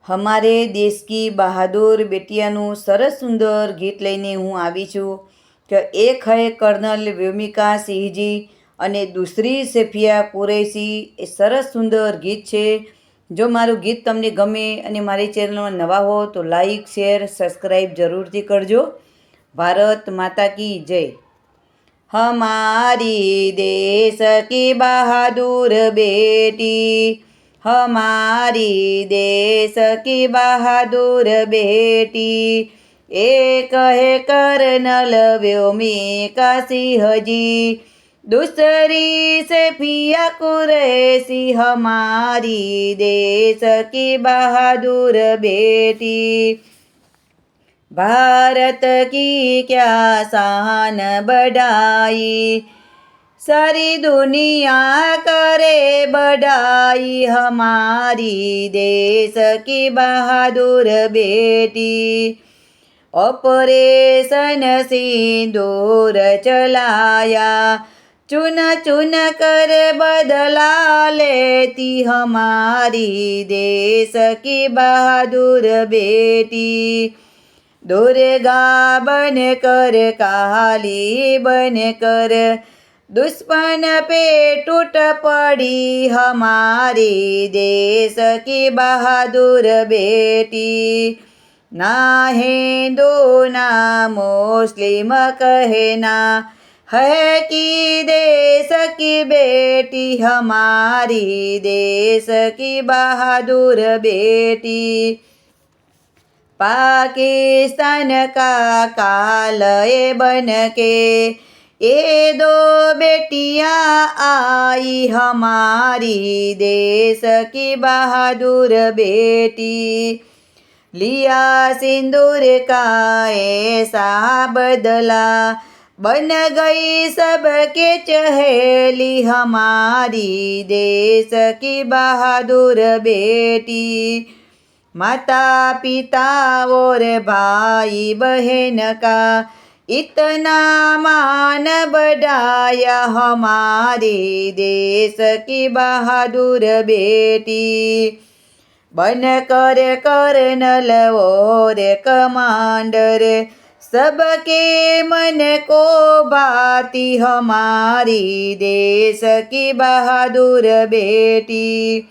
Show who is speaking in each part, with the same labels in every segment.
Speaker 1: हमारे देश की बहादुर बेटियाનું સરસ સુંદર ગીત લઈને હું આવી છું કે એક હૈ કર્નલ વ્યોમિકા સિંહજી અને દૂસરી સફિયા કુરૈશી. એ સરસ સુંદર ગીત છે. જો મારું ગીત તમને ગમે અને મારી ચેનલમાં નવા હો તો લાઈક શેર સબસ્ક્રાઈબ જરૂરથી કરજો. ભારત માતા કી જય. हमारी देश की बहादुर बेटी, हमारी देश की बहादुर बेटी, एक है कर्नल व्योमिका सिंहजी, दूसरी सफिया कुरैशी, हमारी देश की बहादुर बेटी. भारत की क्या शान बढ़ाई, सारी दुनिया करे बढ़ाई, हमारी देश की बहादुर बेटी. ऑपरेशन सिंदूर चलाया, चुन चुन कर बदला लेती, हमारी देश की बहादुर बेटी. दुर्गा बन कर काली बन कर दुश्मन पे टूट पड़ी, हमारी देश की बहादुर बेटी. ना हिंदू ना मुस्लिम कहना है कि देश की बेटी, हमारी देश की बहादुर बेटी. पाकिस्तान का काल बन के ये दो बेटियां आई, हमारी देश की बहादुर बेटी. लिया सिंदूर का ऐसा बदला, बन गई सबके चहेली, हमारी देश की बहादुर बेटी. माता पिता और भाई बहन का इतना मान बढ़ाया, हमारी देश की बहादुर बेटी. बन कर कर्नल और कमांडर सबके मन को भाती, हमारी देश की बहादुर बेटी.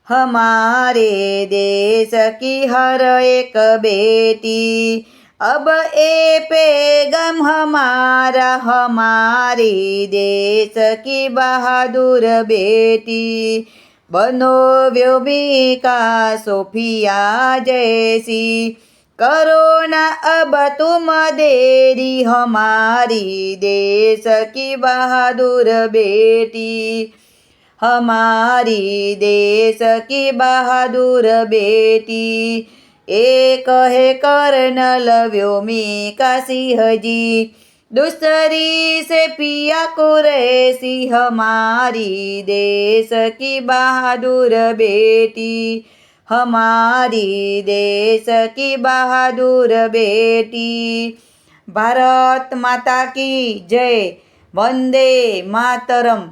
Speaker 1: हमारे देश की हर एक बेटी अब ए पैगाम हमारा, हमारी देश की बहादुर बेटी. बनो व्योमिका सोफिया जैसी, करो ना अब तुम देरी, हमारी देश की बहादुर बेटी. हमारी देश की बहादुर बेटी. एक है कर्नल व्योमिका सिंहजी, दूसरी सफिया कुरैशी, हमारी देश की बहादुर बेटी. हमारी देश की बहादुर बेटी. भारत माता की जय. वंदे मातरम.